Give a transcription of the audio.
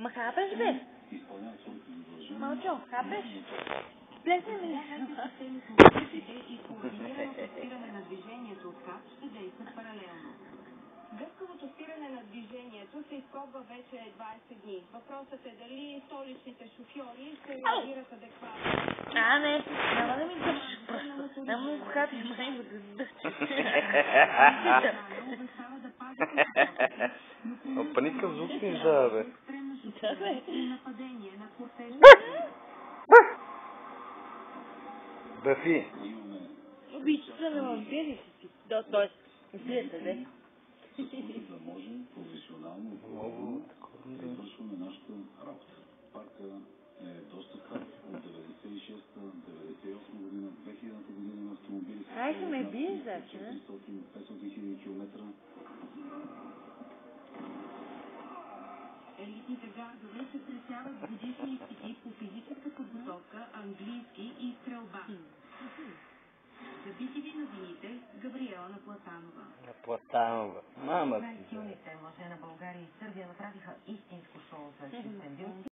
Ма хапеш, бе? Мълчо, хапеш? Плесне ми. И координираното спиране на движението от КАП ще действат паралелно. Гъвкавото спиране на движението се изпробва вече 20 дни. Въпросът е дали столичните шофьори ще реагират адекватно. Не, няма да ми държиш просто. Няма да го хапиш, май да дъвчеш. Опа, никакъв звук не издава, бе. Да, бе. Бафи. Убийцата на вампири си. Тоест, усилията, бе. Да можем професионално и да извършваме нашата работа. Парка е доста стар. От 96-та, 98 година, 2000-та година на автомобили. Ай, се ме бие, значи, 400-500 хиляди километра. Елитните гардове се срещават с годишни изпити по физическа подготовка, английски и стрелба. За BTV новините, Габриела Наплатанова. Наплатанова. Мама. Най-силните мъже на България и Сърбия направиха истинско шоу за честен